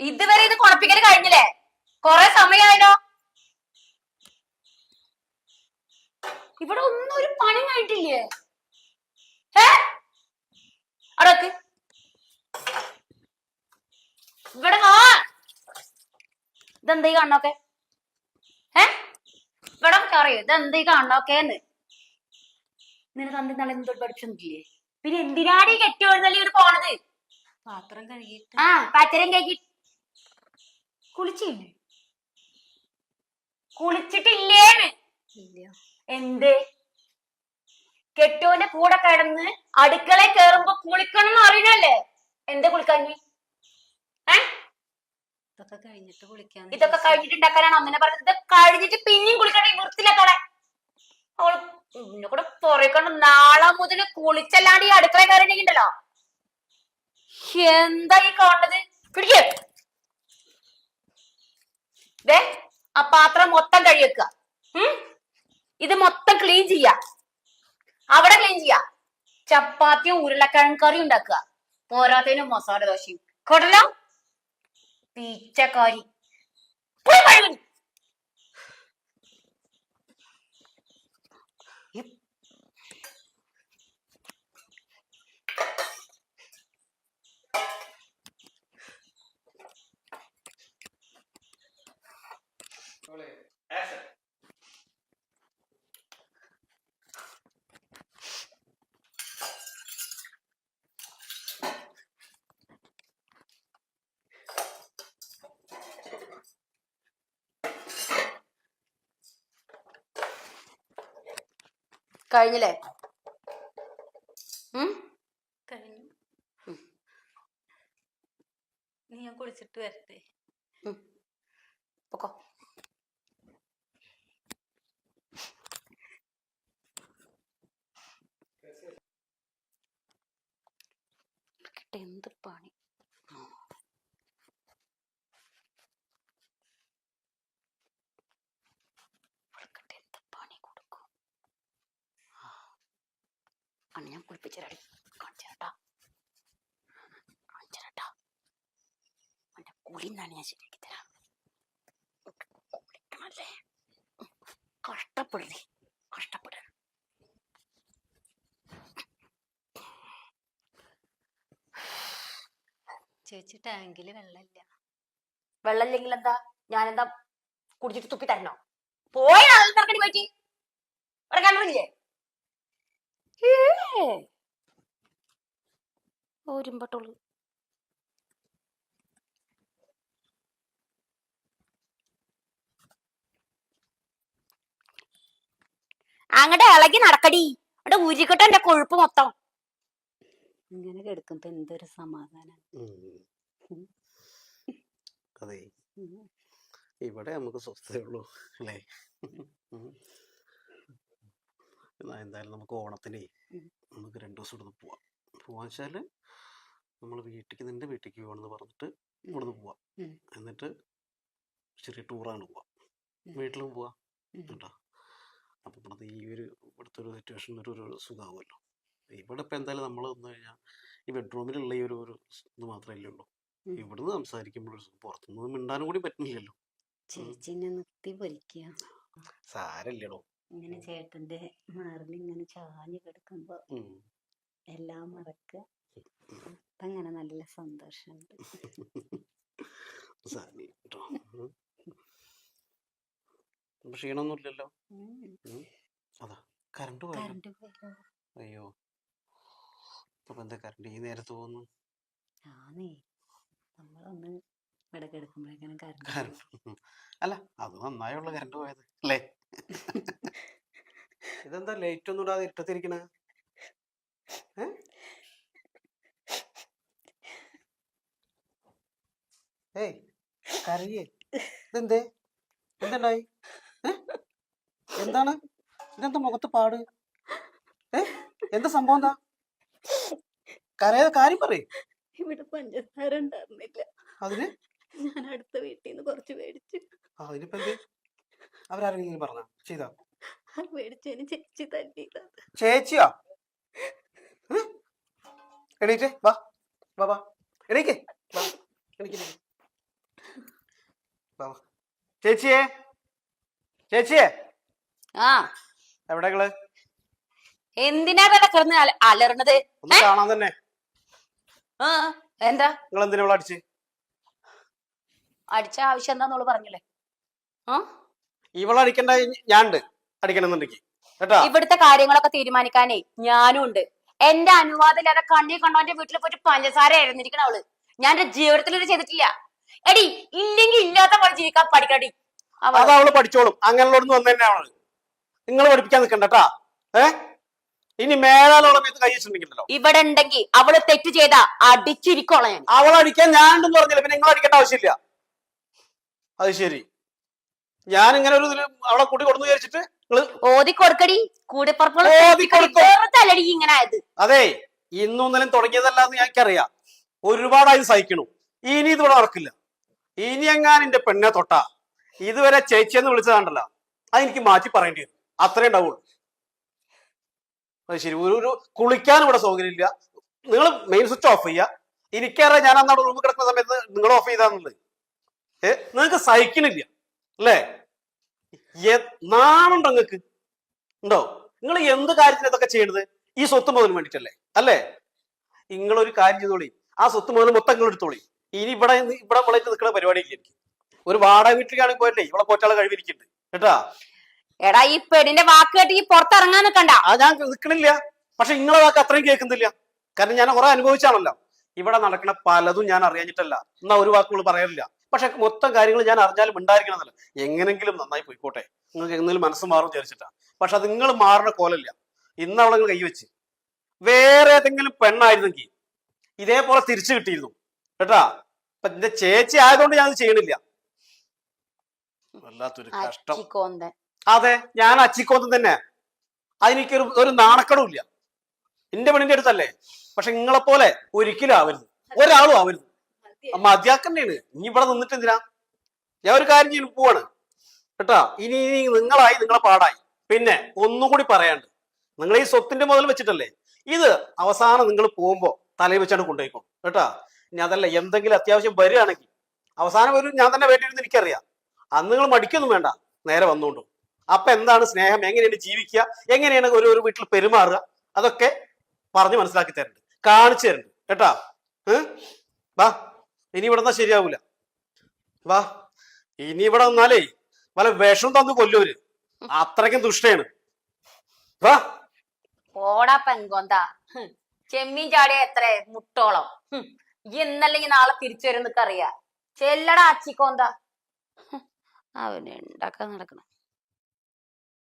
ഇതുവരെ ഇത് കുഴപ്പിക്കൽ കഴിഞ്ഞില്ലേ? കൊറേ സമയമായല്ലോ. ഇവിടെ ഒന്നും ഒരു പണി കഴിഞ്ഞിട്ടില്ലേ? അടക്ക് ഇവിടെ ഇതെന്തീ കാണണോക്കെ? ഇവിടെ അറിയോ ഇതെന്തീ കാണണോക്കേന്ന്? നിനക്ക് അന്ന് നാളെ എന്തൊരു പഠിച്ചൊന്നില്ലേ? പിന്നെ എന്തിനാണ് ഈ കെട്ടിയോഴുന്നല്ലേ ഒരു പോണത്? പാത്രം കഴുകിയിട്ട് പാത്രം കഴുകി കുളിച്ചില്ലേ? കുളിച്ചിട്ടില്ലേന്ന്? എന്ത് കെട്ടിയോന്റെ കൂടെ കിടന്ന് അടുക്കളയിൽ കേറുമ്പോ കുളിക്കണം എന്ന് അറിയണല്ലേ? എന്താ കുളിക്കാഞ്ഞി? ഇതൊക്കെ കഴിഞ്ഞിട്ട് കുളിക്കാൻ. ഇതൊക്കെ കഴിഞ്ഞിട്ടുണ്ടാക്കാനാണ് അങ്ങനെ പറഞ്ഞത്. ഇത് കഴിഞ്ഞിട്ട് പിന്നെയും കുളിക്കണേ വൃത്തിയിലാക്കാളെ. അവള് പിന്നെ കൂടെ പൊറക്കണ്ട. നാളെ മുതൽ കുളിച്ചല്ലാണ്ട് ഈ അടുക്കള കയറിയിട്ടുണ്ടല്ലോ. എന്താ ഈ കാണുന്നത്? പിടിക്കേ ആ പാത്രം മൊത്തം കഴുകിയേക്ക. ഇത് മൊത്തം ക്ലീൻ ചെയ്യാ. അവിടെ ക്ലീൻ ചെയ്യാ. ചപ്പാത്തിയും ഉരുളക്കിഴങ്ങ് കറിയും ഉണ്ടാക്കുക. പോരാത്തതിനും മസാല ദോശയും. കേട്ടല്ലോ? പീച്ചക്കാരി കഴിഞ്ഞില്ലേ? കഴിഞ്ഞു. നീ ഞാൻ കുളിച്ചിട്ട് വരട്ടെ? പൊക്കോ. എന്ത് പണി! എന്ത് പണി കൊടുക്കും? ഞാൻ കുളിപ്പിച്ചരാടി. കാണിച്ചേട്ടാ അവന്റെ കുളി എന്നാണ് ഞാൻ ശരിയാക്കി തരാം. കുളിക്കണല്ലേ? കഷ്ടപ്പെടേ കഷ്ടപ്പെട. ചേച്ചി ടാങ്കില് വെള്ളമില്ല. വെള്ളമില്ലെങ്കിൽ എന്താ? ഞാനെന്താ കുടിച്ചിട്ട് തുപ്പി തരണോ? പോയി നടക്കണ്ടി പറ്റി. ഇവിടെ കണ്ടില്ലേ? ഓരുമ്പട്ടുള്ളു. അങ്ങടെ ഇളകി നടക്കടി. അവിടെ ഉരുക്കട്ടെ എന്റെ കൊഴുപ്പ് മൊത്തം. ഇങ്ങനെ കിടക്കുമ്പോ എന്തൊരു സമാധാനം. അതെ, ഇവിടെ നമുക്ക് സ്വസ്ഥതയുള്ളൂ അല്ലേ? എന്തായാലും നമുക്ക് ഓണത്തിനെ നമുക്ക് 2 ദിവസം ഇവിടുന്ന് പോവാന്ന് വെച്ചാല് നമ്മൾ നിന്റെ വീട്ടിലേക്ക് പോവാണെന്ന് പറഞ്ഞിട്ട് ഇവിടുന്ന് പോവാം. എന്നിട്ട് ചെറിയ ടൂറാണ് പോവാം. വീട്ടിലും പോവാം കേട്ടോ. അപ്പൊ ഇവിടുത്തെ ഇവിടുത്തെ ഒരു സിറ്റുവേഷൻ ഒരു സുഖമാവുമല്ലോ. ഇവിടെ ഇപ്പൊ എന്തായാലും നമ്മൾ വന്നു കഴിഞ്ഞാൽ ഈ ബെഡ്റൂമിലുള്ള ഈ ഒരു ഇത് മാത്രമല്ലേ ഉള്ളൂ. ഇവിടുന്ന് സംസാരിക്കുമ്പോൾ പുറത്തുനിന്ന് മിണ്ടാനും കൂടി പറ്റുന്നില്ലല്ലോ. ചേച്ചിനെ നിർത്തി പൊരിക്കുക. സാരല്ലടോ. ഇങ്ങനെ ചേട്ടന്റെ മാറിൽ ഇങ്ങനെ ചാഞ്ഞു കിടക്കുമ്പോ എല്ലാം മറക്കുക. അങ്ങനെ നല്ല സന്തോഷമുണ്ട്. ക്ഷീണമൊന്നുമില്ലല്ലോ? അതാ കറണ്ട് പോയല്ലോ. അയ്യോ, അപ്പൊ എന്താ കറണ്ട് ഈ നേരത്ത് പോകുന്നു? നമ്മളൊന്ന് ഇവിടെ കിടക്കുമ്പോഴേക്കാണ് കറണ്ട്. അല്ല, അത് നന്നായുള്ള കറണ്ട് പോയത് അല്ലേ? ഇതെന്താ ലൈറ്റ് ഒന്നും ഇടാതെ ഇട്ടത്തിരിക്കണ? ഏയ് കരയേ? ഇതെന്തേ? എന്തുണ്ടായി? എന്താണ് ഇതെന്താ മുഖത്ത് പാട്? എന്താ സംഭവം? എന്താ കരയാതെ കാര്യം പറയേ. ഇവിടെ പഞ്ചസാര ഉണ്ടായിരുന്നില്ല. അതിന് ഞാൻ അടുത്ത വീട്ടിൽ നിന്ന് കുറച്ച് മേടിച്ചു. അതിനിപ്പോ എന്ത്? അവരാരെങ്കിലും പറഞ്ഞ ചെയ്താ? മേടിച്ചതിന് ചേച്ചി തല്ലിയതാ. ചേച്ചിയാ? എണീറ്റേ വാ വാ വാ. എണീക്കേ. ചേച്ചിയെ ചേച്ചിയെ ആ എവിടെ നിങ്ങള്? എന്തിനാ ഇവിടെ കിടന്ന് അലറണത്? ഒന്ന് കാണാൻ തന്നെ. ആ എന്താ നിങ്ങൾ എന്തിനാ ഇവിടെ അടിച്ച്? അടിച്ച ആവശ്യം എന്താന്നോള് പറഞ്ഞില്ലേ? ആ ഇവളെ അടിക്കണ്ട, ഞാൻ ഉണ്ട് അടിക്കണമെന്നുണ്ടെങ്കിൽ കേട്ടാ. ഇവിടുത്തെ കാര്യങ്ങളൊക്കെ തീരുമാനിക്കാനേ ഞാനും ഉണ്ട്. എന്റെ അനുവാദം ഇല്ലാതെ കണ്ണി കണ്ടോന്റെ വീട്ടിൽ പോയിട്ട് പഞ്ചസാര ആയിരുന്നിരിക്കണ അവള്. ഞാൻ എന്റെ ജീവിതത്തിൽ ഇത് ചെയ്തിട്ടില്ല. എടി ഇല്ലെങ്കിൽ ഇല്ലാത്ത പോലെ ജീവിക്കാൻ പഠിക്കടി. അത് അവള് പഠിച്ചോളും. അങ്ങനെയുള്ളോടന്ന് വന്നു തന്നെ അവള്. നിങ്ങൾ പഠിപ്പിക്കാൻ നിൽക്കണ്ടട്ടാ. ഇനി മേലാലോളം ഇത് കൈ വെച്ചിട്ടുണ്ടെങ്കിലോ ഇവിടെ ഉണ്ടെങ്കിൽ അവള് തെറ്റ് ചെയ്താ അടിച്ചിരിക്കോളാം ഞാൻ. അവളടിക്കാൻ ഞാനുണ്ടെന്ന് പറഞ്ഞില്ല, പിന്നെ നിങ്ങൾ അടിക്കേണ്ട ആവശ്യമില്ല. അത് ശരി. ഞാൻ ഇങ്ങനെ ഒരു ഇതില് അവളെ കൂട്ടി കൊടുന്നു വിചാരിച്ചിട്ട് ഓതി കൊടുക്കടി. കൂടെ തലടി ഇങ്ങനെ ആയത്. അതെ, ഇന്നും ഇന്നലും തുടങ്ങിയതല്ലാന്ന് ഞങ്ങൾക്കറിയാം. ഒരുപാടായി സഹിക്കണു. ഇനി ഇതിവിടെ നടക്കില്ല. ഇനി എങ്ങാൻ എന്റെ പെണ്ണെ തൊട്ടാ ഇതുവരെ ചേച്ചിയെന്ന് വിളിച്ചതാണ്ടല്ലോ, അതെനിക്ക് മാറ്റി പറയേണ്ടി വരും. അത്രേ ഉണ്ടാവുള്ളൂ. അത് ശരി. ഒരു കുളിക്കാനും ഇവിടെ സൗകര്യം ഇല്ല. നിങ്ങൾ മെയിൻ സ്വിച്ച് ഓഫ് ചെയ്യുക. എനിക്കറിയാം ഞാൻ അന്നാണ് റൂമിൽ കിടക്കുന്ന സമയത്ത് നിങ്ങൾ ഓഫ് ചെയ്താന്നുള്ളത്. നിങ്ങൾക്ക് സഹിക്കണില്ല അല്ലേ? നാണുണ്ടോ നിങ്ങൾക്ക്? ഉണ്ടോ? നിങ്ങൾ എന്ത് കാര്യത്തിന് ഇതൊക്കെ ചെയ്യണത്? ഈ സ്വത്ത് മുതൽ വേണ്ടിട്ടല്ലേ അല്ലേ? നിങ്ങളൊരു കാര്യം ചെയ്തോളി, ആ സ്വത്ത് മുതൽ മൊത്തം നിങ്ങൾ എടുത്തോളി. ഇനി ഇവിടെ മുളയിട്ട് നിൽക്കുന്ന പരിപാടി ഇല്ല എനിക്ക്. ഒരു വാടക വീട്ടിലേക്കാണെങ്കിൽ പോയല്ലേ ഇവിടെ പോറ്റാളെ കഴിവിരിക്കുന്നുണ്ട് കേട്ടാ. എടാ ഈ പെണ്ണിന്റെ വാക്ക് കേട്ട് ഈ പുറത്തിറങ്ങാൻ നിൽക്കണ്ട. ആ ഞാൻ നിൽക്കണില്ല. പക്ഷെ നിങ്ങളെ വാക്ക് അത്രയും കേൾക്കുന്നില്ല. കാരണം ഞാൻ കുറെ അനുഭവിച്ചാണല്ലോ. ഇവിടെ നടക്കുന്ന പലതും ഞാൻ അറിയാഞ്ഞിട്ടല്ല, എന്നാ ഒരു വാക്കുകൾ പറയാറില്ല. പക്ഷെ മൊത്തം കാര്യങ്ങൾ ഞാൻ അറിഞ്ഞാലും ഉണ്ടായിരിക്കണമെന്നല്ല. എങ്ങനെങ്കിലും നന്നായി പോയിക്കോട്ടെ, നിങ്ങൾക്ക് എന്തെങ്കിലും മനസ്സ് മാറും വിചാരിച്ചിട്ടാ. പക്ഷെ അത് നിങ്ങൾ മാറുന്ന കോലല്ല. ഇന്ന് അവളെ കൈവച്ച് വേറെ ഏതെങ്കിലും പെണ്ണായിരുന്നെങ്കിൽ ഇതേപോലെ തിരിച്ചു കിട്ടിയിരുന്നു കേട്ടാ. അപ്പൊ എന്റെ ചേച്ചി ആയതുകൊണ്ട് ഞാൻ ചെയ്യണില്ല. വല്ലാത്തൊരു കഷ്ടം. അതെ, ഞാൻ അച്ചിക്കോന്തൻ തന്നെ. അതെനിക്കൊരു ഒരു നാണക്കടവും ഇല്ല. എന്റെ പെണ്ണിന്റെ അടുത്തല്ലേ. പക്ഷെ നിങ്ങളെ പോലെ ഒരിക്കലും ആവരുത്, ഒരാളും ആവരുത്. മതിയാക്കന്നെയാണ്. ഇനി ഇവിടെ നിന്നിട്ട് എന്തിനാ? ഞാൻ ഒരു കാര്യം ചെയ്യും, പോവാണ് കേട്ടാ. ഇനി നിങ്ങളായി നിങ്ങളെ പാടായി. പിന്നെ ഒന്നുകൂടി പറയാണ്ട്, നിങ്ങൾ ഈ സ്വത്തിന്റെ മുതൽ വെച്ചിട്ടല്ലേ ഇത് അവസാനം നിങ്ങൾ പോകുമ്പോ തലയിൽ വെച്ചാണ് കൊണ്ടുപോയിക്കോ കേട്ടാ. ഇനി അതല്ല, എന്തെങ്കിലും അത്യാവശ്യം വരികയാണെങ്കിൽ അവസാനം ഒരു ഞാൻ തന്നെ വേണ്ടിയിരുന്ന് എനിക്കറിയാം. അന്ന് നിങ്ങൾ മടിക്കൊന്നും വേണ്ട, നേരെ വന്നോണ്ടു. അപ്പൊ എന്താണ് സ്നേഹം, എങ്ങനെയാണ് ജീവിക്കുക, എങ്ങനെയാണ് ഒരു വീട്ടിൽ പെരുമാറുക, അതൊക്കെ പറഞ്ഞ് മനസ്സിലാക്കി തരുന്നുണ്ട്, കാണിച്ചു തരുന്നുണ്ട് കേട്ടാ. വാ, ഇനി ഇവിടെ നിന്നാ ശരിയാവൂല. വാ, ഇനി ഇവിടെ നിന്നാലേ വല്ല വിഷം തന്നു കൊല്ലൂര്. അത്രയ്ക്കും ദുഷ്ടയാണ്. വാ. ഓടാ പെങ്കോന്താ. ചെമ്മീൻ ചാടിയ എത്ര മുട്ടോളം. എന്നല്ലെങ്കിൽ നാളെ തിരിച്ചു വരും എന്നൊക്കെ അറിയാ. ചെല്ലടാ അച്ചിക്കോന്താ. അവന് ഉണ്ടാക്കാൻ നടക്കണം.